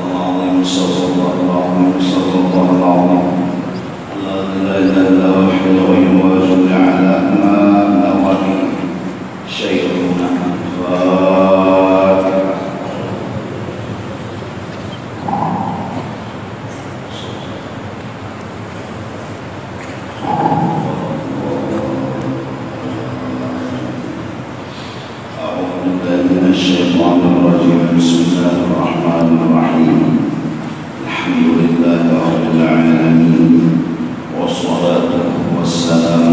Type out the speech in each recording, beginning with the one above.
العظيم صلى الله العظيم صلى الله العظيم لا إله إلا الله وحده وجل على ما نوى شيخنا الفاتحة. الشيطان الرجيم بسم الله الرحمن الرحيم الحمد لله رب العالمين والصلاة والسلام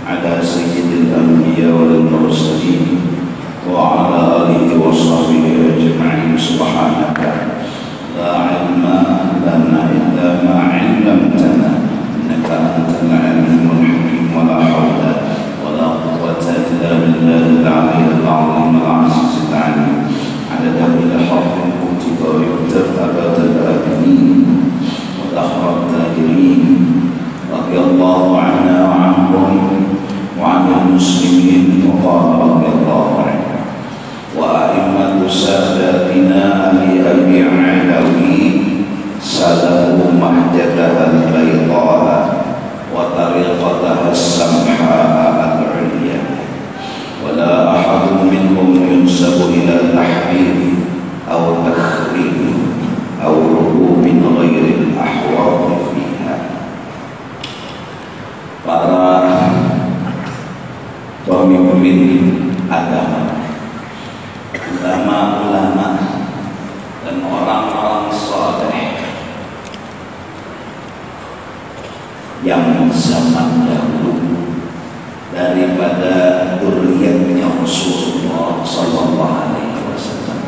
على سيد الأنبياء والمرسلين وعلى آله وصحبه أجمعين. سبحانك لا علم لنا إلا ما علمتنا إنك أنت العليم الحكيم ولا حول ولا قوة إلا بالله العلي العظيم العزيز العليم عدد كل حرف كتب ويكتب أبد الآمنين ودهر التاجرين. رضي الله عنا وعنهم وعن المسلمين وقال رضي الله عنه وأئمة ساداتنا لأبي علوي سلكوا مهجتها البيضاء وطريقتها السمحاء العليا ولا أحد منهم ينسب إلى تحريف أو تخريف أو ركوب غير الأحوال فيها. Para pemimpin agama, ulama-ulama dan orang-orang saleh yang zaman dahulu daripada dzurriyyatnya Rasulullah sallallahu alaihi wasallam,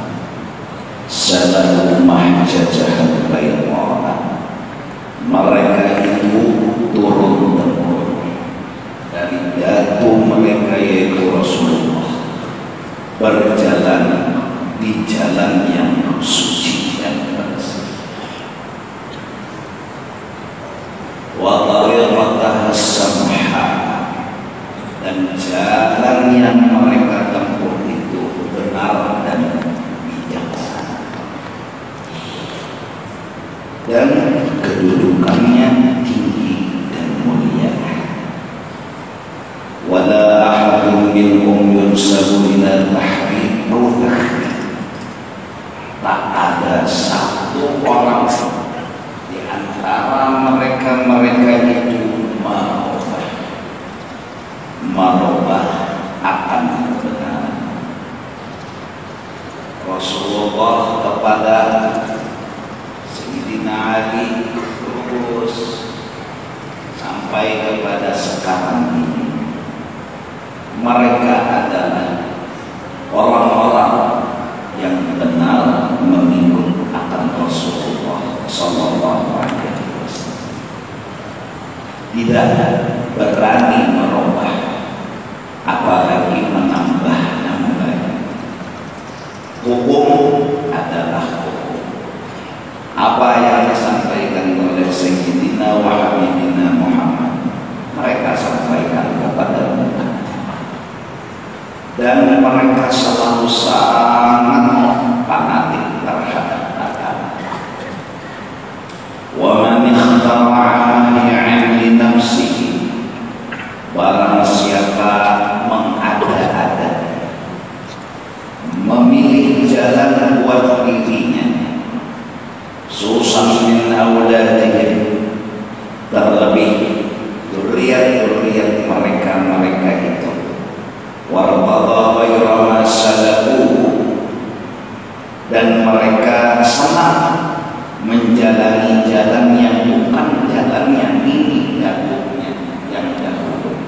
salalu mahjajah baydha, mereka itu turun-temurun dari datu mereka yaitu Rasulullah, berjalan di jalan yang suci dan bersih. Wa tariqataha samha, dan jalan yang mereka tempuh itu benar dan bijaksana, dan kedudukannya tinggi dan mulia. Wala ahadun minhum yunsabu ila tahrif aw takhrif, tak ada satu orang di antara mereka itu merubah akan kebenaran. Rasulullah kepada Sayyidina Ali terus sampai kepada sekarang ini, mereka adalah orang-orang yang benar mengikut akan Rasulullah sallallahu alaihi wasallam, tidak berani merubah apalagi menambah-nambah. Hukum adalah hukum. Apa yang disampaikan oleh Sayyidina wa Habibina Muhammad, mereka sampaikan kepada umat, dan mereka selalu sangat fanatik terhadap agama. Wa man ikhtara'a li nafsihi, barang siapa mengada-ada, memilih jalan buat dirinya, susah min awladihim, terlebih dzurriyyat mereka itu, wartada ghayra ma salaku, dan mereka senang menjalani jalan yang bukan jalannya ini dahulunya yang dahulu.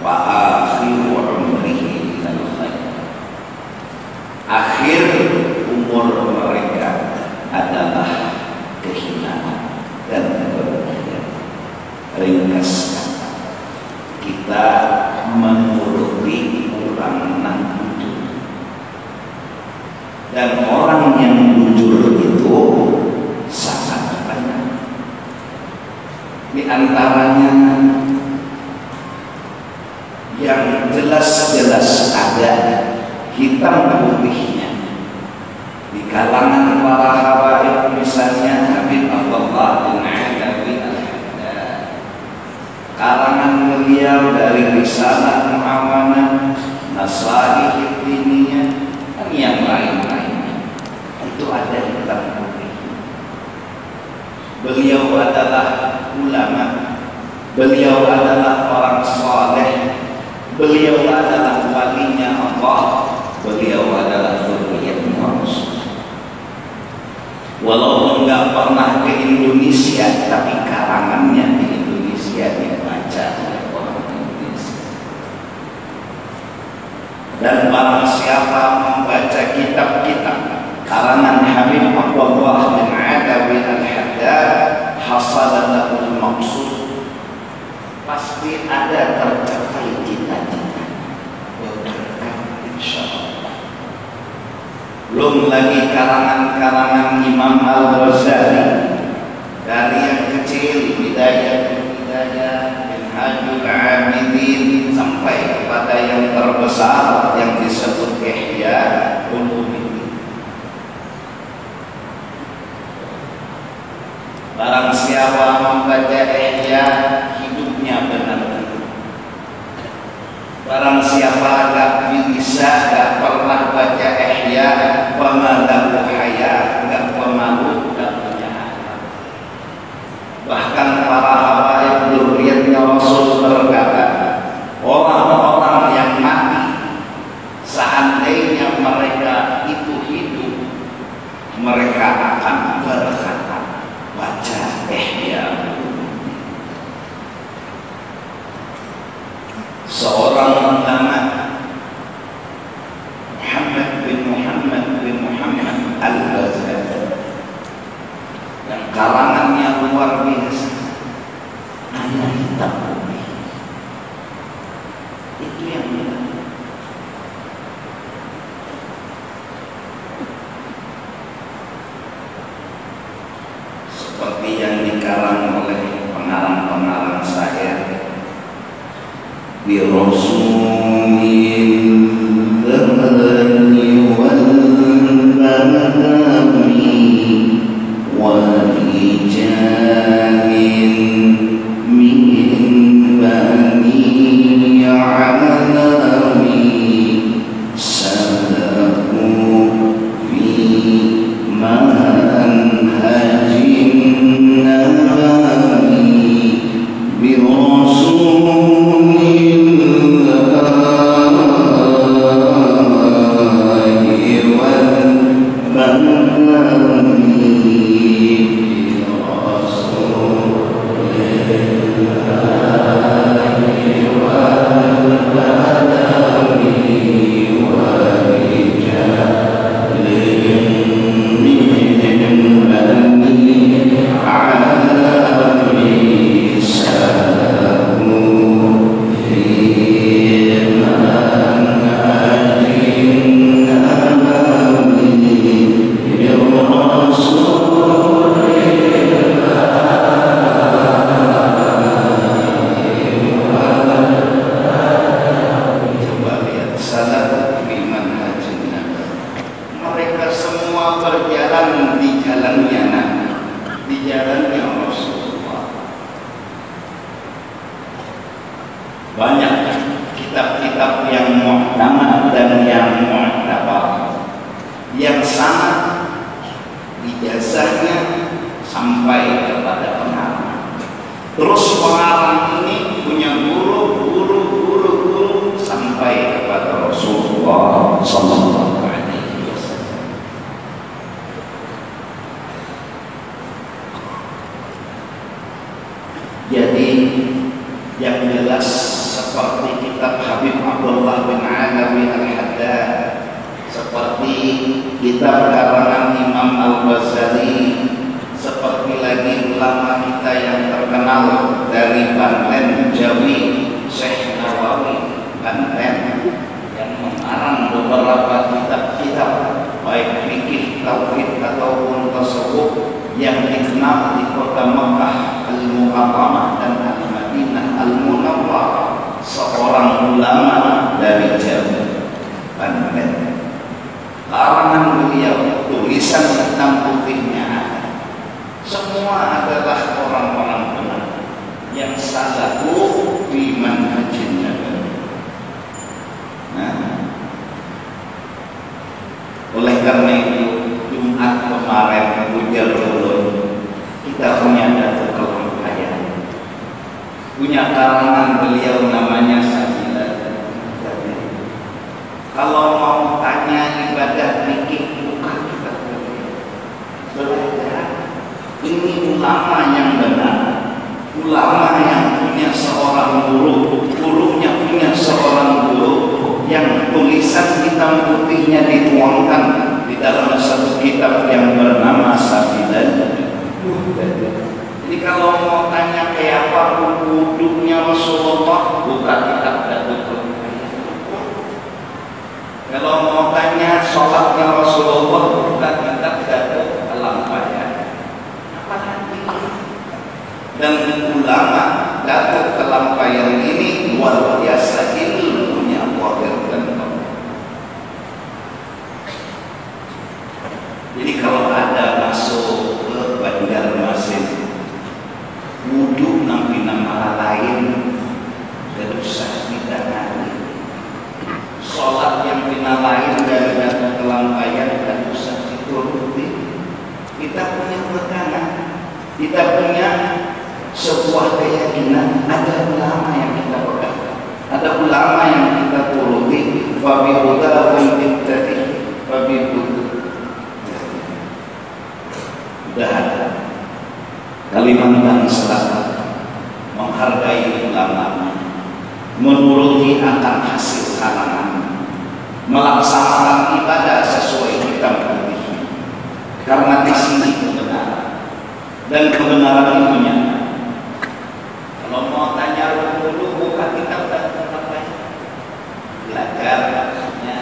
Wa akhiru umrihi ilal khair, akhir umur mereka adalah kehinaan dan kerugian. Ringkas kata, kita menuruti orang yang jujur, dan orang yang jujur itu sangat banyak. Di antaranya yang jelas-jelas ada hitam putihnya di kalangan para habaib karangan beliau dari Risalah Mu'awanah, Nasaih Diniyah, dan yang lain-lainnya. Itu ada di kitab putih. Beliau adalah ulama, beliau adalah orang saleh, beliau adalah walinya Allah, beliau adalah dzurriyyatnya Rasul. Walaupun nggak pernah ke Indonesia, tapi karangannya di Indonesia dibaca oleh orang Indonesia. Dan barang siapa membaca kitab-kitab karangan Habib Abdullah bin Adawi Al-Haddad, hasalahu al-maqsud, pasti ada tercapai cita-cita berkah insyaallah. Belum lagi karangan-karangan Imam Al-Ghazali, dari yang kecil Bidayah Minhajul Abidin sampai kepada yang terbesar yang disebut Ihya Ulumuddin. Barang siapa membaca Ihya, hidupnya benar. Barang siapa gak bisa, gak pernah baca Ihya, famalahu haya, gak pemalu, gak punya akal. Bahkan para habaib dzurriyyatnya Rasul berkata, orang-orang yang mati, seandainya mereka itu hidup, mereka akan berkata, baca Ihya. Seorang ulama, Muhammad bin Muhammad Al-Ghazali, yang karangannya luar biasa, hanya hitam putih. Itu yang bilang. Seperti yang dikarang oleh pengarang-pengarang saya, bi rasulil dzarri wal badami wa rijalin min bani alami sadaku fi manhajin nabawi bi rasulil banyak kitab-kitab yang muhtamad dan yang mu'tabar, yang sama ijazahnya sampai kepada pengarang. Terus pengarang ini punya guru sampai kepada Rasulullah sallallahu alaihi wasallam. Jadi yang jelas seperti kitab Habib Abdullah bin Adawi Al-Haddad, seperti kitab karangan Imam Al-Ghazali, seperti lagi ulama kita yang terkenal dari Banten, Jawi, Syekh Nawawi Banten, yang mengarang beberapa kitab-kitab baik fikih, tauhid ataupun tasawuf yang dikenal di kota Makkah Al-Mukarramah dan Al-Madinah Al-Munawwarah. Seorang ulama dari Jawa Banten, karangan beliau, tulisan hitam putihnya, semua adalah orang-orang benar yang salahu fi manhajin nabawi. Nah, oleh karena itu Jumat kemarin hujan turun, kita punya data kelampaian, punya karangan beliau namanya Sabilan. Kalau mau tanya ibadah fikih, buka kitab belajar. Ini ulama yang benar, ulama yang punya seorang guru, gurunya punya seorang guru, yang tulisan hitam putihnya dituangkan di dalam satu kitab yang bernama Sabilan. Jadi kalau mau tanya kayak apa wudhunya Rasulullah, buka kitab Datul. Kalau mau tanya sholatnya Rasulullah, buka kitab Datul Kelampaian. Apa lagi? Dan ulama Datul Kelampaian ini luar biasa ilmunya, qahir dan qahir. Jadi kalau ada masuk ke Banjarmasin, wudhu nampi nama lain, tidak usah ditangani. Sholat yang bina lain dari Datul Kelampaian dan usah dituruti. Kita punya pegangan, kita punya sebuah keyakinan. Ada ulama yang kita pegang, ada ulama yang kita turuti. Fabi hudahum ittaqi, fabi sudah ada. Kalimantan Selatan menghargai ulama, menuruti akan hasil kalangan, melaksanakan ibadah sesuai kitab putih, karena di sini kebenaran dan kebenaran itu nyata. Kalau mau tanya dulu, buka kitab dan belajar maksudnya.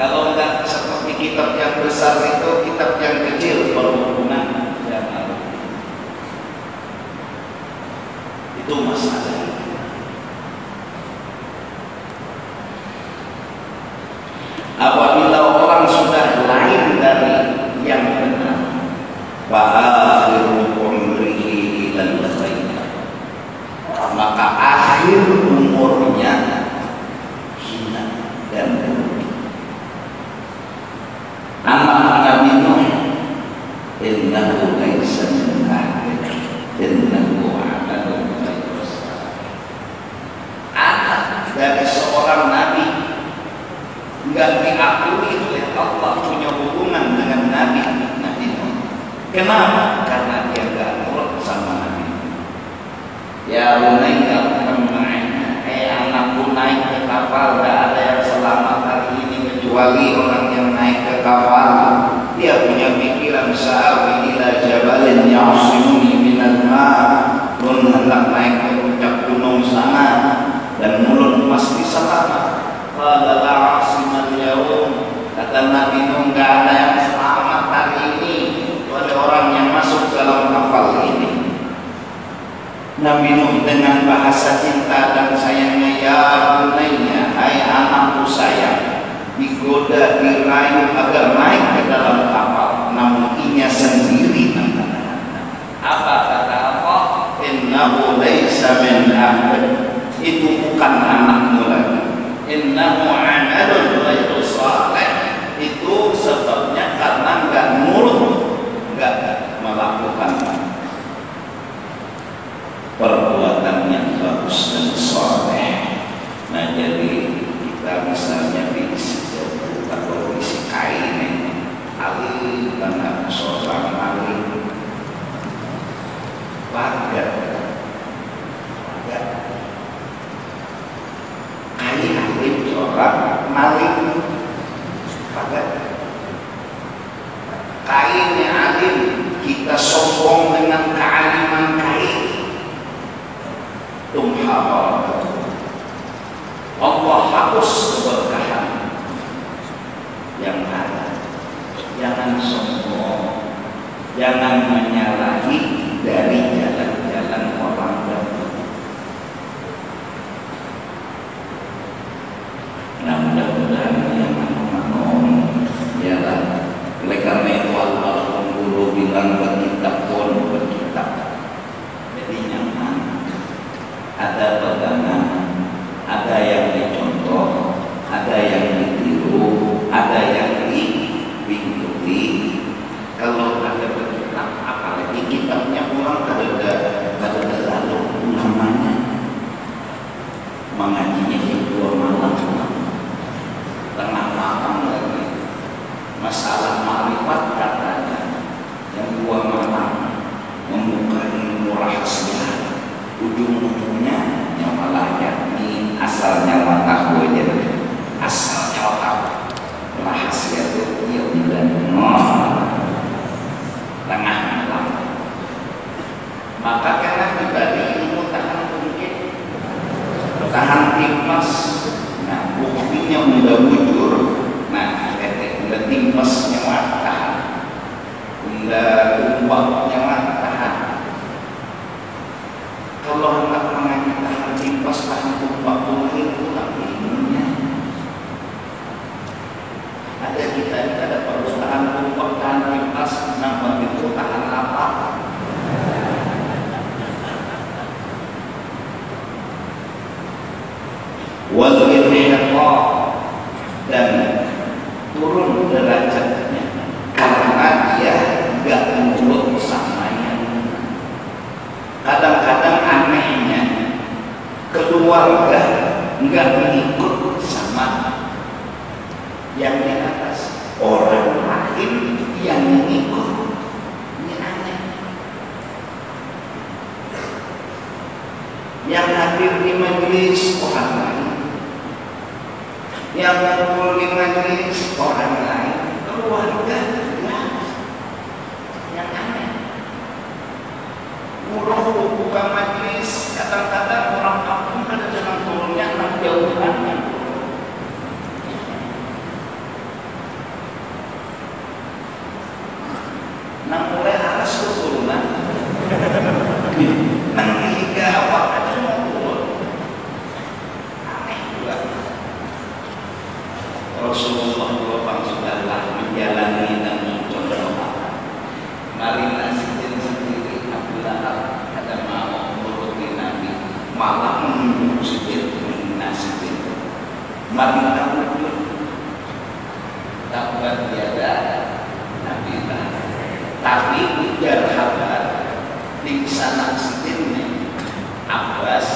Kalau enggak seperti kitab yang besar itu, kitab yang kecil berhubungan dengan itu masalah. Apabila orang sudah lain dari yang benar, wa akhiru umrihi ilal khair, maka akhir umurnya hina dan rugi. Anak Nabi Nuh, innahu laisa min ahli, innahu amalun ghairu salih. Anak dari seorang nabi enggak diakui oleh Allah punya hubungan dengan Nabi Nuh. Kenapa? Karena dia enggak nurut sama Nabi. Ya bunayya kemana? Anakku naik ke kapal, enggak ada yang selamat hari ini kecuali orang yang naik ke kapal. Dia punya pikiran sa'awi ila jabalin ya'simuni minal ma'. Pun hendak naik ke puncak gunung sana dan mulut pasti selamat. Qala la 'asimal yaum, kata Nabi Nuh, enggak ada yang selamat hari ini kecuali orang yang masuk dalam kapal ini. Nabi Nuh dengan bahasa cinta dan sayangnya, ya bunayya, hai anakku sayang, digoda, dirayu agar naik ke dalam kapal, namun inya sendiri. Apa kata Allah? Innahu laisa min ahli, itu bukan anakmu lagi. Innahu amalun ghairu salih, itu sebabnya karena enggak nurut, enggak melakukan perbuatan yang bagus dan saleh. Nah, jadi kita misalnya diisi jauh atau diisi kain alih karena seorang alih warga kain alih seorang maling warga kainnya alim, kita sombong dengan kealiman kain. Allah hapus keberkahan yang ada. Jangan sombong, jangan menyalahi dari jalan-jalan orang dahulu. Nah, mudah-mudahan yang manom ialah oleh karena itu almarhum guru bilang berkitab pun berkitab, jadi nyaman. masalah makrifat katanya yang dua malam membuka ilmu rahasia, ujung-ujungnya malah yakni asal nyawa tahu aja, asal nyawa tahu rahasia itu ya bulan tengah malam. Maka karena dibagi ilmu tahan mungkin tahan timpas, nah buktinya udah bujur, nah udah timpas nyawa tahan, udah tumpah nyawa tahan. Kalau hendak mengaji tahan timpas tahan tumpah tumpah itu tak ilmunya. Ada kita ada perlu tahan tumpah tahan timpas, nampak itu tahan apa? Wal-inhiqaq, dan turun derajatnya karena dia enggak nurut sama yang kadang-kadang anehnya keluarga enggak mengikut sama yang di atas, orang lain yang mengikut. Ini aneh. Yang hadir di majelis orang lain, yang kumpul di majelis orang lain, keluarga yang aneh. Udah buka majelis, kadang-kadang orang kampung ada jalan turunnya enam jauhan. Nang mulai aras turunan, nang hingga awak aja mau turun. Aneh juga. Rasulullah sudahlah menjalani dan mencontoh. Mari nasihin sendiri Abdullah ada mau menuruti Nabi, malah menunjuk sedikit nasihin. Mari takut tiada Nabi lah. Tapi ujar kabar di sana sedihnya Abbas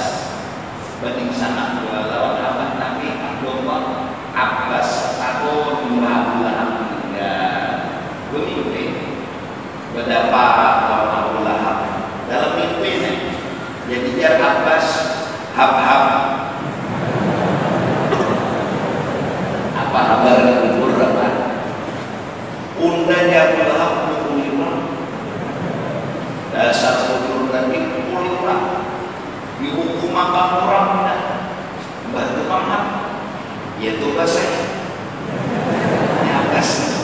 banding sana dua lawan abad Nabi Abdullah Abbas atau Abdullah meninggal begitu berapa lawan Abdullah dalam mimpi ini jadi jar Abbas hab-hab apa kabar kubur apa undanya Abdullah dasar kubur tadi kulirah dihukum makan orang bantu paham yaitu bahasa atas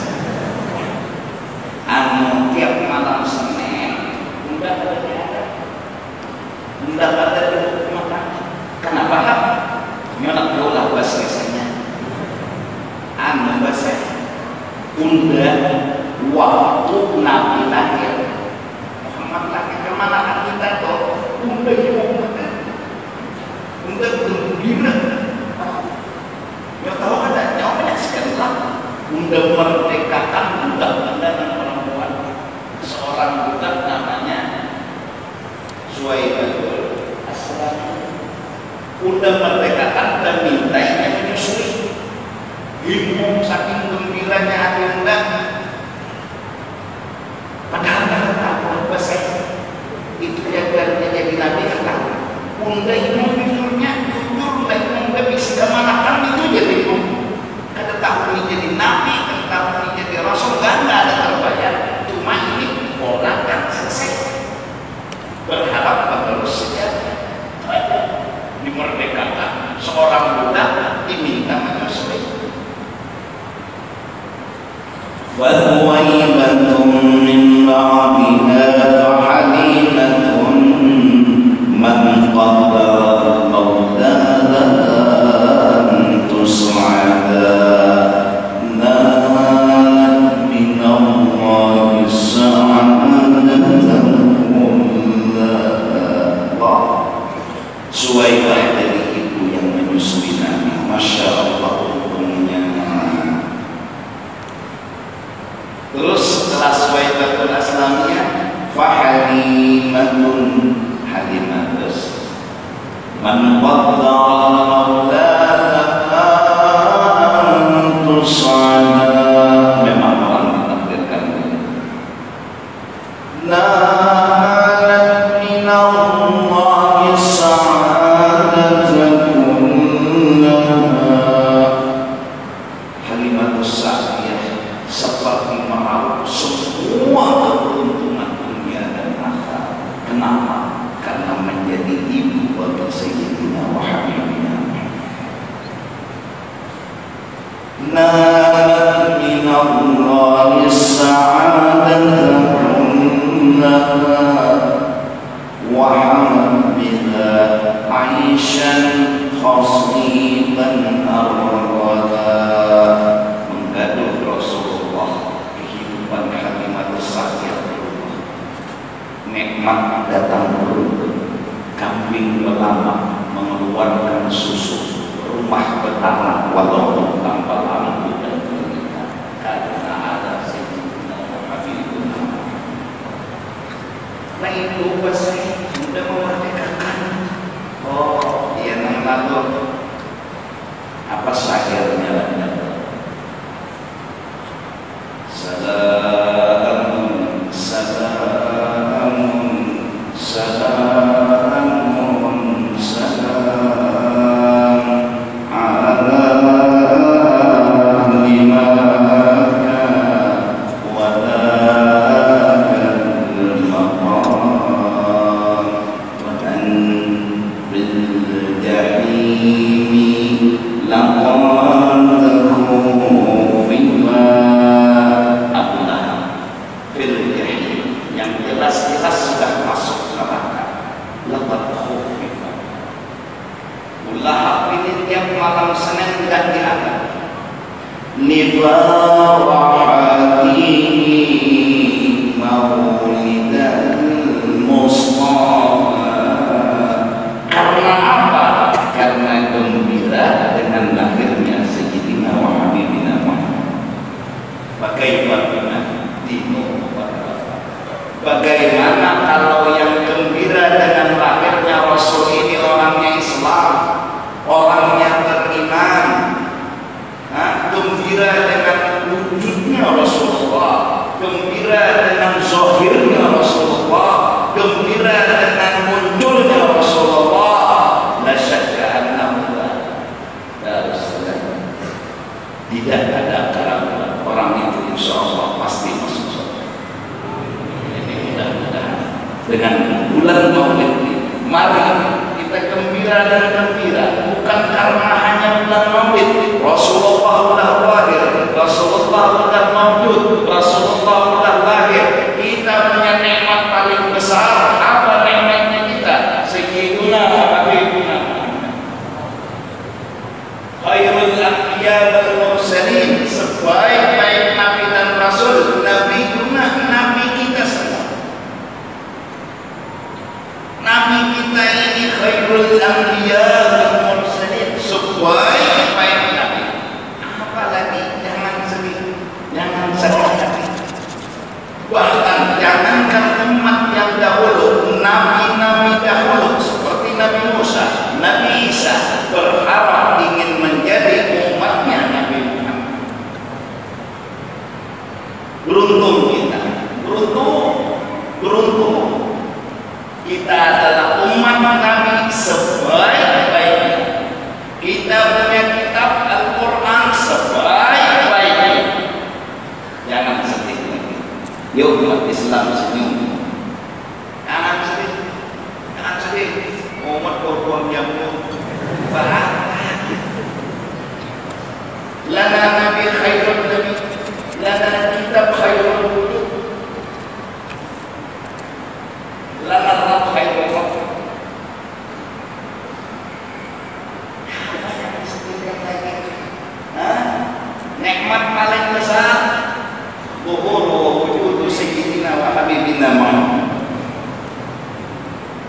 anu tiap malam Senin udah ada dihukum makan kenapa hak nyonak dolah bahasa biasanya anu bahasa unda waktu Nabi lahir lagi kemana kita tuh unda yang unda berguna ya tahu ada jawabnya sekali lah unda merdekakan budak dan perempuan seorang budak namanya Suwaibatul Aslam unda merdekakan dan mintanya menyusui bingung saking gembiranya hati unda padahal bahasa itu yang jadi Nabi kata unda ilmu jujurnya jujur unda bisa kemanakan itu jadi kada tahu ini jadi Nabi kada tahu ini jadi Rasul kan ada terbayar cuma ini orang kan selesai berharap terus saja dimerdekakan seorang budak diminta menyusui وثويبة من بعدها فحليمة من قدر مولاها أن تصعدا نالت من الله سعادة كلها. Suwaibah dari ibu yang menyusui Nabi, Masya Allah umumnya. Terus setelah Suwaibatul Aslamiyah Fahalimatun Halimatus Man wadda'a maulana tus'ada. Memang nikmat datang beruntun, kambing melambang mengeluarkan susu, rumah beranak walaupun tanpa lampu dan pengingat, karena ada Sayyidina Habibullah. Nah itu pasti sudah memerdekakan. Oh, dia yang lalu apa syairnya lagi? Salamun, salamun, salamun, salam ala limaka wa lakal maqam wa an bil jahimi laqadahu fima yang jelas-jelas sudah masuk neraka. Laqad khufifa. Lahap ini tiap malam Senin dan diangkat. Nifarahati maulidal Mustafa. Karena apa? Karena gembira dengan lahirnya Sayyidina wa Habibina Muhammad. Bagaimana dino? Bagaimana kalau yang gembira dengan lahirnya Rasul ini orangnya Islam, orangnya beriman, gembira dengan wujudnya Rasulullah, gembira dengan zahirnya Rasulullah, gembira dengan munculnya Rasulullah, la syakka annahu tidak ada keraguan orang itu insyaallah pasti masuk surga. Dengan bulan Maulid ini, mari kita gembira dan gembira, bukan karena hanya bulan Maulid. Rasulullah sudah lahir, Rasulullah sudah maujud, Rasulullah sudah lahir. Kita punya nikmat paling besar. Apa nikmatnya kita? Sayyiduna Habibuna khairul anbiya wal mursalin, sebaik-baik nabi dan rasul, nabi kita semua. Nabi kita ini khairul anbiya wal mursalin, sebaik-baik nabi. Apalagi jangan sedih, jangan sakit hati. Bahkan jangankan umat yang dahulu, nabi-nabi dahulu seperti Nabi Musa, Nabi Isa berharap ingin menjadi umatnya Nabi Muhammad. Beruntung kita, beruntung kita adalah umat Nabi sebaik-baiknya. Kita punya kitab Al-Quran sebaik-baiknya. Jangan sedih lagi. Yuk umat Islam senyum. Jangan sedih, jangan sedih. Umat korban yang bahagia. Lana Nabi khairul nabi, lana kitab khairul wujud, lana Rabb khairul Rabb. Nikmat paling besar zuhur wujud Sayyidina wa Habibina Muhammad.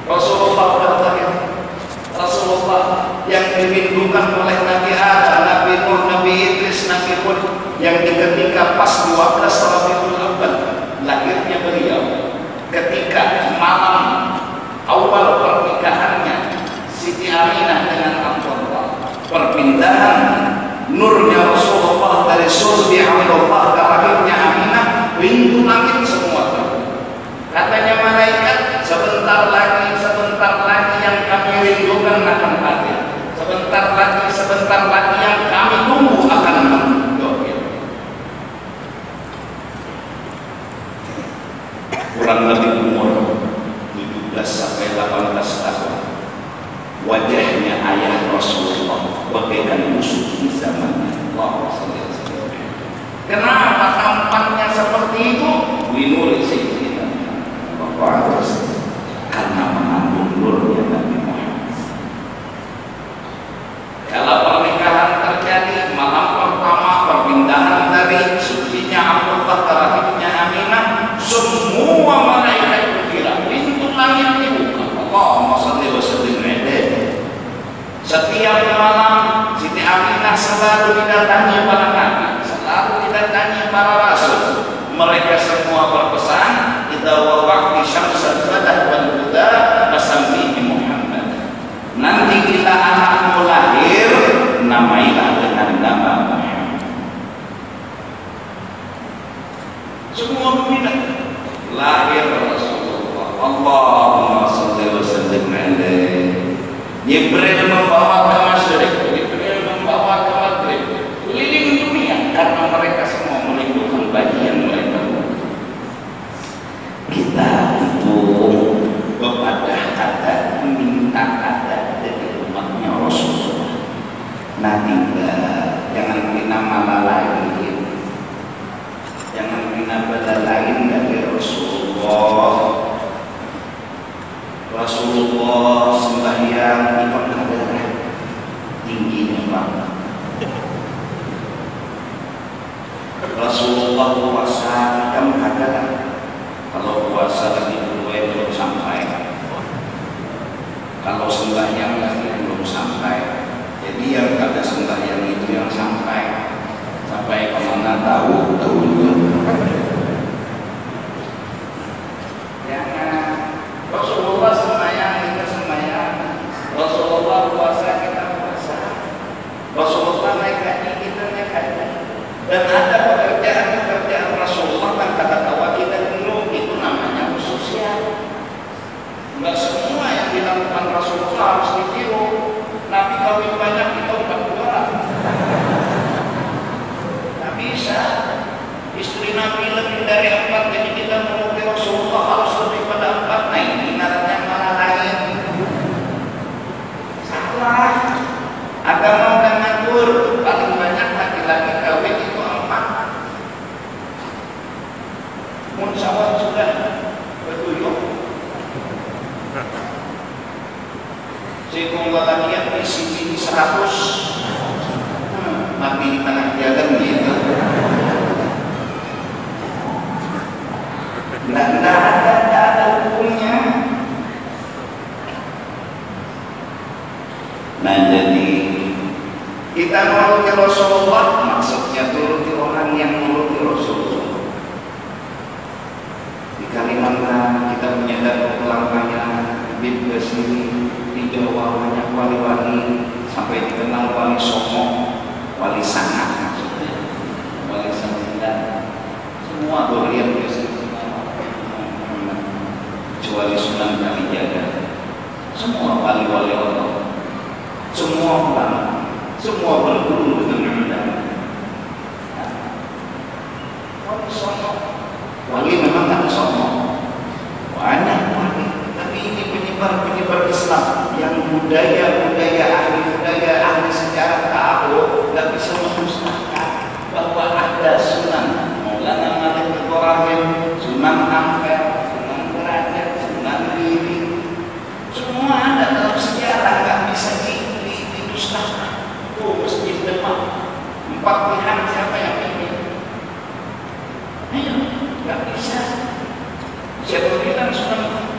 Rasulullah bertanya, Rasulullah yang dirindukan oleh Nabi Adam, Nabi Nuh, Nabi Idris, Nabi Hud, yang ketika pas 12 Rabiul Awwal lahirnya beliau, ketika malam awal pernikahannya Siti Aminah dengan Abdullah, perpindahan nurnya Rasulullah dari sulbi Abdullah ke rahimnya Aminah, pintu langit semua terbuka. Katanya malaikat, sebentar lagi yang kami rindukan akan hadir. Sebentar lagi yang kami tunggu akan hadir. Kurang lebih umur 17 sampai 18 tahun. Wajahnya ayah Rasulullah bagaikan musuh di zamannya. Kenapa tampaknya seperti itu? Winuri Sayyidina Bapak, karena mengandung nurnya Nabi Muhammad. Kalau pernikahan terjadi malam pertama perpindahan dari sucinya Abdullah ke rahimnya Aminah, semua malaikat berkira, pintu selalu didatangi para nabi, selalu didatangi para rasul. Mereka semua berpesan, idza waqa'ti syamsul fadah wal huda fasammi Muhammad. Nanti kita anakmu lahir, namailah dengan nama Muhammad. Semua minat lahir Rasulullah. Allahumma shalli wa sallim alaihi. Jibril membawa ke masyriq, Jibril membawa ke maghrib, keliling dunia karena mereka semua merindukan bayi yang mereka buat. Kita itu kepada kata minta kata dari umatnya Rasulullah. Nanti jangan bina malah lain, jangan bina bala lain dari Rasulullah. Rasulullah sembahyang di pengadaran tingginya banget. Rasulullah puasa kita menghadapan. Kalau puasa lagi belum sampai, kalau sembahyang lagi belum sampai. Jadi yang ada sembahyang itu yang sampai kemana tahu juga. Rasulullah sembahyang, kita sembahyang. Rasulullah puasa, kita puasa. Rasulullah naik haji, kita naik haji. Dan ada pekerjaan Rasulullah kan kata tawa kita dulu, itu namanya sosial. Enggak semua yang dilakukan Rasulullah harus ditiru. Nabi kawin banyak, kita 40 orang. Nggak bisa. Istri Nabi lebih dari 4, jadi kita menuruti Rasulullah harus lebih pada 4. Nah ini ngarannya malah lain. Salah. Agama udah ngatur paling banyak laki-laki kawin itu 4. Munsawat sudah bertuyuk. Sekong lalakian isi 100. Mati di tanah jalan gitu. Nggak ada hukumnya. Nah jadi kita menuruti Rasulullah, maksudnya turuti orang yang menuruti Rasulullah. Di Kalimantan kita menyadari kelangkaan bib ke sini, di Jawa banyak wali-wali sampai dikenal wali Songo, wali Sangat maksudnya, wali Sangat. Semua dolian biasa. Kecuali Sunan Kalijaga, semua wali-wali Allah, semua ulama, semua berguru dengan ulama. Wali Songo, wali memang ada Songo, banyak wali, tapi ini penyebar Islam yang budaya ahli sejarah tahu, nggak bisa memusnahkan bahwa ada Sunan Maulana Malik Ibrahim, Sunan Ampel, semua ada dalam sejarah, nggak bisa didustakan. Tuh Masjid Demak 4 pihak, siapa yang bikin? Ayo, nggak bisa. Siapa bilang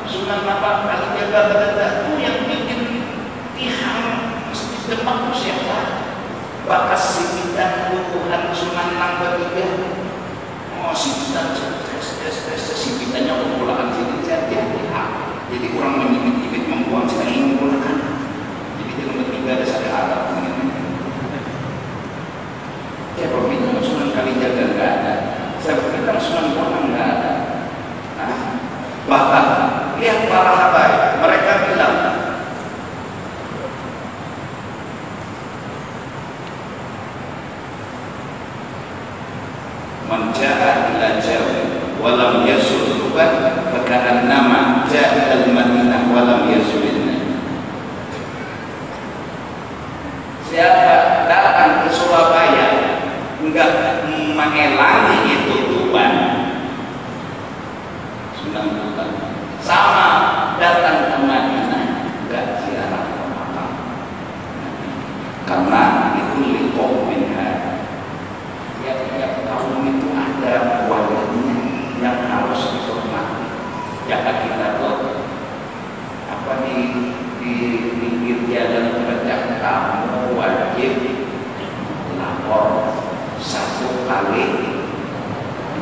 Sunan apa Kalijaga itu yang bikin tiang Masjid Demak itu siapa? Bakas Sibitan Tuhan Sunan Nangka 3. Oh Sibitan Sibitannya pemulakan sini saja. Jadi orang menyibit membuang, saya ingin menggunakan. Jadi di nomor 3 ada satu Arab. Saya berbicara Sunan Kalijaga nggak ada. Saya berbicara Sunan Bonang nggak ada. Nah, bahkan lihat para habaib, mereka bilang menjaga ila Jawa walam yasul rubat perkataan nama Ja'al Madinah walam yasulina. Siapa datang ke Surabaya enggak mengelangi itu Tuban, Sunan Butan, sama datang ke Madinah enggak ziarah ke makam, karena itu liqoh minha. Tiap tahun itu ada walinya yang harus dihormati. Jangan kita buat apa di pinggir jalan kerja, kamu wajib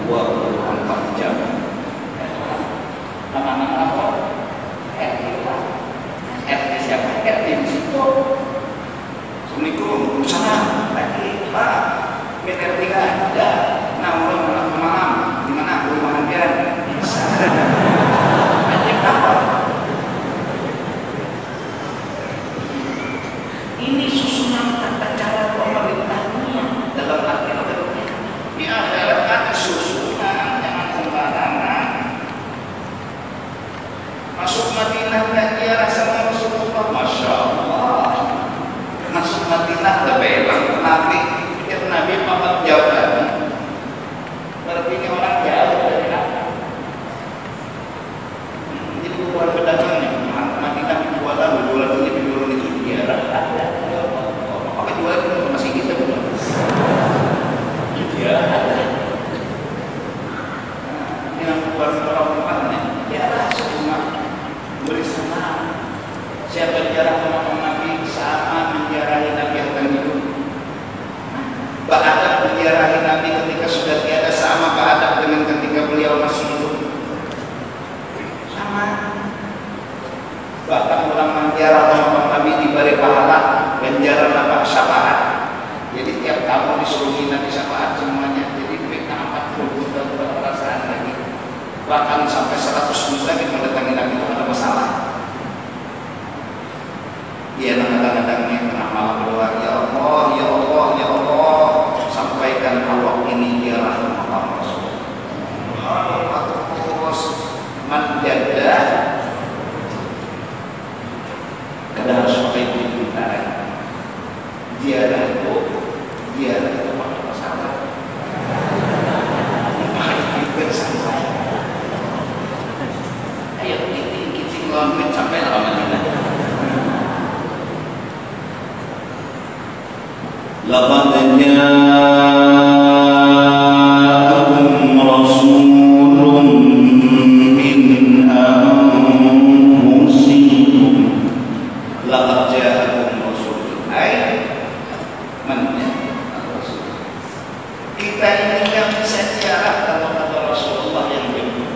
24 jam. Anak-anak apa? RT lah. RT siapa? RT di situ. Assalamualaikum, sana lagi Pak. Min RT kan ada. Nah, mulai malam di mana rumah Handian? Anjing apa? Ini susunan tata cara pemerintahnya dalam arti di akhirat ada susunan, jangan sembarangan. Masuk Madinah dan dia rasa Rasulullah, masya Allah. Masuk Madinah lebih enak Nabi, pikir Nabi papat jauh lagi. Berarti ini orang jauh dari Nabi. Jadi bukan pedagangnya, Madinah jualan ini itu dia. Apa jualan itu masih kita bukan? Dia ada. Yang bukan orang-orangnya, dia rasa cuma beri sama. Siapa jarang sama Nabi sama menjarahi Nabi akan hidup. Ba'adab menjarahi Nabi ketika sudah tiada sama ba'adab dengan ketika beliau masih hidup. Sama. Bahkan orang menjarah sama Nabi diberi pahala menjarah Nabi syafaat. Jadi tiap kamu disuruh Nabi syafaat semuanya. Jadi mereka 40 juta perasaan lagi. Bahkan sampai 100 juta kita mendatangi Nabi itu ada masalah. Dia kadang-kadangnya tengah malam berdoa, ya Allah, ya Allah, ya Allah, sampaikan Allah ini dia rahmat Rasulullah. Terus menjaga, kadang harus pakai pintaran. Dia itu pakai masalah. Pakai santai. Ayo kita ngelamin sampai lama-lama. لقد جاءكم رسول من أنفسكم لقد جاءكم رسول أي من الرسول. Kita ini yang bisa ziarah kalau kata Rasulullah yang jemput.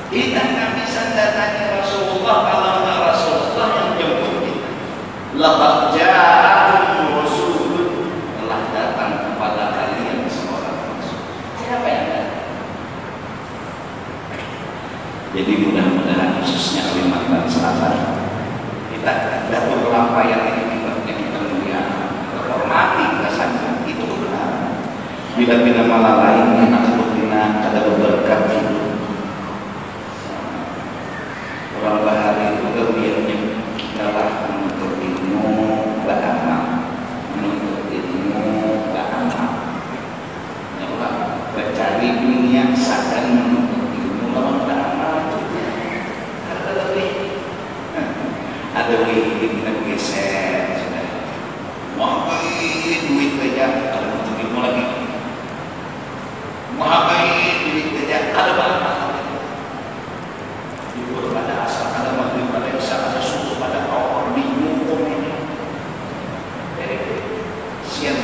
Kita nggak bisa datangi Rasulullah kalau nggak Rasulullah yang jemput kita. Laqad ja'akum rasulun, telah datang kepada kalian seorang rasul. Siapa yang datang? Jadi mudah-mudahan khususnya Kalimantan Selatan kita dapat pelampaian ini kita mulia, hormati, kita sangka itu benar. Bila malah lain yang akhirnya ada berkat itu. Orang bahari itu kebiasaan adalah menuntut ilmu, beramal, menuntut ilmu, beramal. Ya Allah, mencari dunia sadar menuntut ilmu, lawan beramal itu ada lebih, ada lebih kita geser sudah. Wah, duit saja ada menuntut ilmu lagi. Wah, duit saja ada beramal. Libur pada asal, ada maghrib pada isya, ada subuh pada awal bingung ini. Siang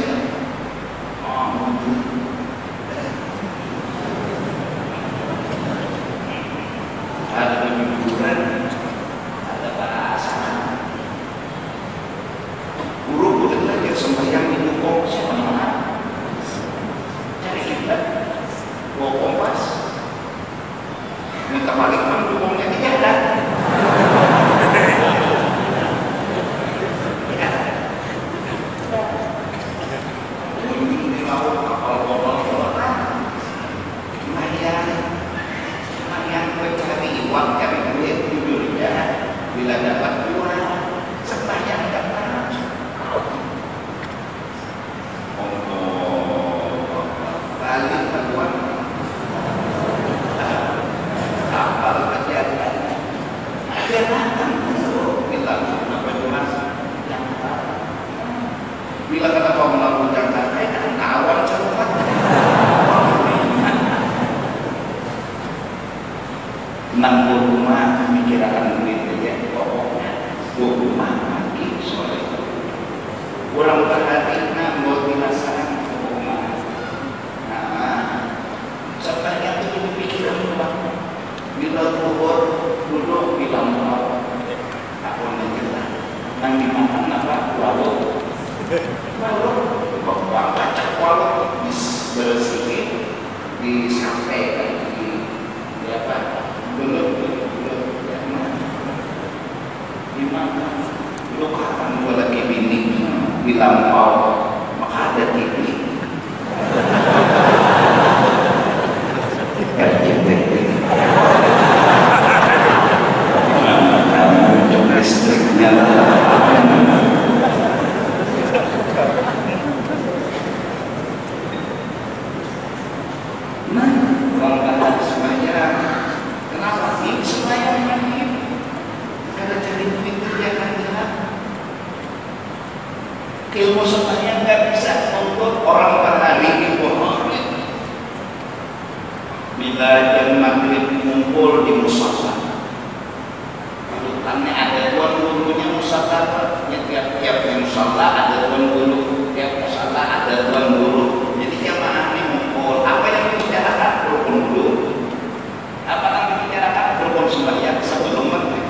musallahnya nggak bisa untuk orang per hari itu. Bila jam maghrib kumpul di musallah, urutannya ada tuan gurunya musallah, tiap musallah ada tuan guru, tiap musallah ada tuan guru. Jadi jamaah ini kumpul. Apa yang dibicarakan rukun dulu? Apa yang dibicarakan rukun sembahyang sebelum maghrib?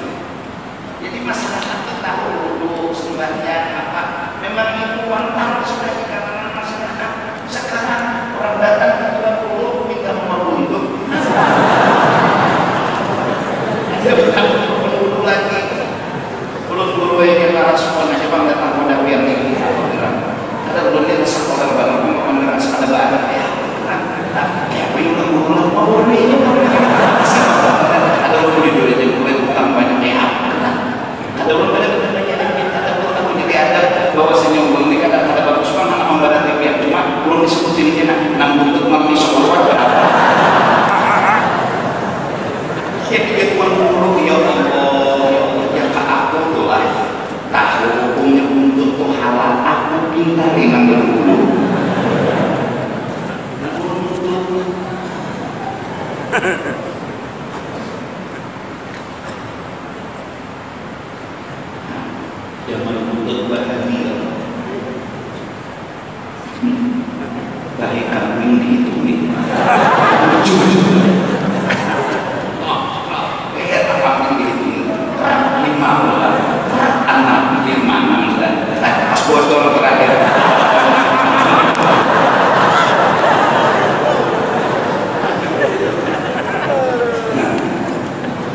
Jadi masyarakat itu tahu dulu sembahyang apa. Memang itu wanita sudah di kalangan masyarakat. Sekarang orang datang ke tuan guru minta nomor untuk. Dia bukan rukun dulu lagi. Ulun guru yang narasumber aja bang datang pada biar tinggi. Ada ulun dia sekolah banget mengenai ada bahan ya. Ya ulun guru mau nih. Ada ulun di dua jadi gue bukan banyak ya. Ada ulun pada ada ulun aku jadi ada bahwa senyum ulun ini kan ada bagus banget nama badan dia cuma ulun disebutin ini nak untuk mami sekolah berapa. Ya dia tuan guru ya Allah yang aku tuh lah tahu hukumnya untuk tuh halal aku pintarin nang dulu. Jangan untuk bahagia. Baik kambing dihitungin. Anak di mana pas botol terakhir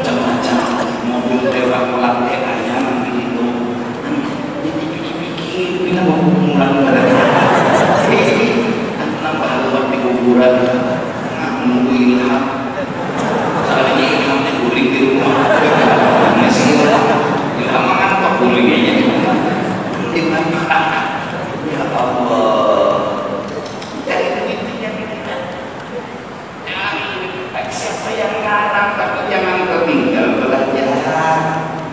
macam-macam mobil lewat pelatih aja nanti itu jadi pikir-pikir bila mau mulai nambah lewat di kuburan menunggu ilham soalnya ilhamnya guling di rumah masih ilham mengantuk gulingnya ya Allah cari duitnya siapa yang larang tapi jangan tertinggal belajar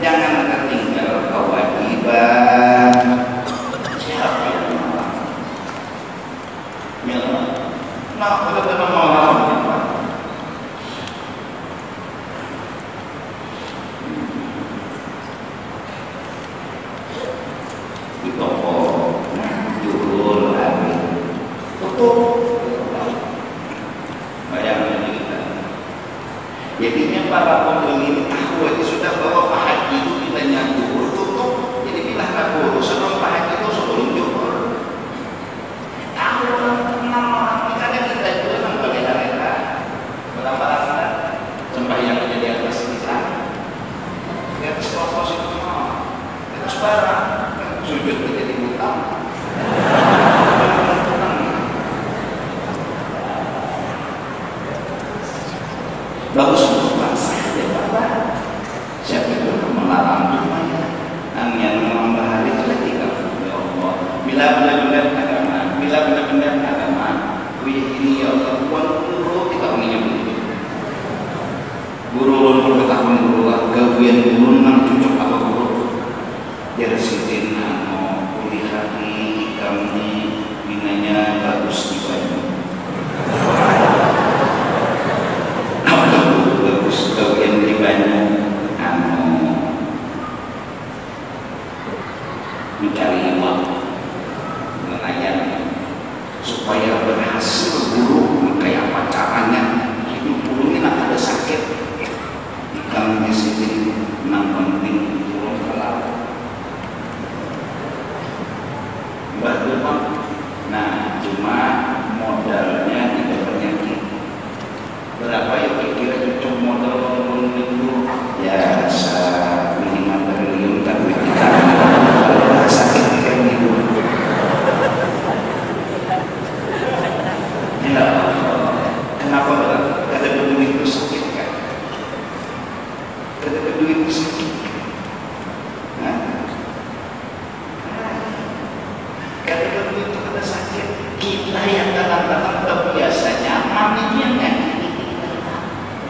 jangan tertinggal kewajiban siapa yang larang ya nah kalau kita mau larang di toko jurul hari tutup bayangkan kita jadinya para pembeli tahu itu sudah bahwa Pak Haji itu bilangnya jurul tutup jadi bilang guru sebelum Pak Haji itu sebelum jurul tahu orang kita itu memang beda-beda berapa sembahyang jadi atas kita di atas pokok itu di atas barang sujud menjadi utang bagus untuk bangsa ya Bapak siapa itu melarang semuanya angin menambah hari ketika ya Allah bila benar-benar agama bila benar-benar agama ini ya Allah buat guru kita punya begitu guru lulur ketahuan guru gawian guru nang cucuk apa guru jadi sitin kuliah di kami binanya bagus di banyu bagus gawian di banyu mencari uang nelayan supaya berhasil guru kayak apa caranya hidup guru ini ada sakit kami sitin nang penting turun ke laut nah cuma modalnya tidak penyakit berapa ya kira-kira cocok modal itu ya minimal triliun tapi kita kalau sakit kayak gitu ya kenapa ada duit itu sakit kan ada duit itu sakit karena itu ada sakit kita yang kadang-kadang terbiasa nyaman ini yang nyakiti kita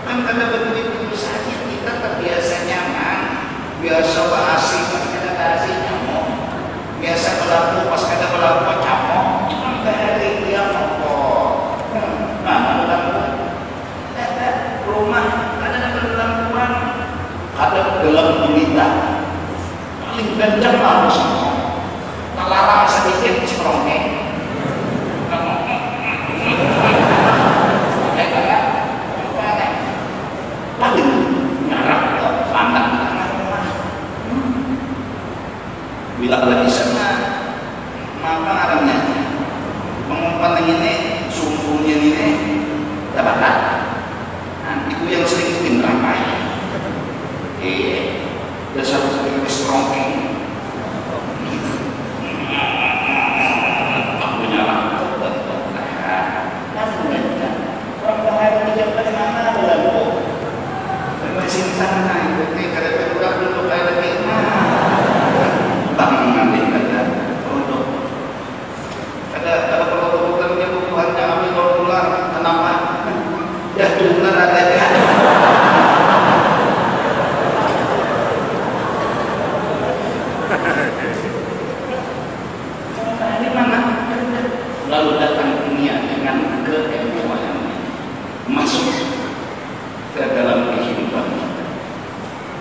kan karena begitu itu sakit kita terbiasa nyaman biasa bahasi pasti ada kasih nyamuk biasa berlaku pas kada berlaku capok hari dia mokok rumah kada ada berlampuan kada gelap gulita paling kencang harus melarang sedikit cerongnya paling ngarap pandang bila ada di sana maka arahnya mengumpan ini sumpunya ini dapat itu yang sering bikin ramai dasar sering strongking aku nyala orang bahaya kerja pada mana berlalu masih di sana ini kada berbudak dulu kayak lagi tangan ini ada untuk ada perlu-perlunya kebutuhannya ambil dolar kenapa ya dolar ada ya ini mana lalu datang dunia dengan keemuan masuk ke dalam kehidupan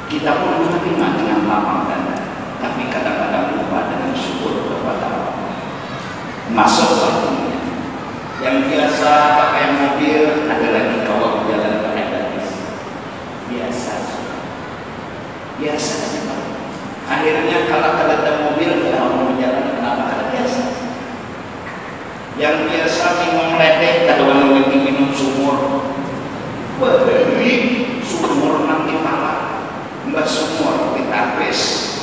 kita pun menerima dengan lapang dada tapi kadang-kadang lupa dengan syukur kepada Allah. Masuk waktunya yang biasa pakai mobil ada lagi kalau jalan pakai gadis biasa saja. Akhirnya kalau ada mobil kalau mau jalan kenapa kada biasa yang biasa minum ledek kada mau minum sumur beri sumur nanti malam mbak sumur ditapis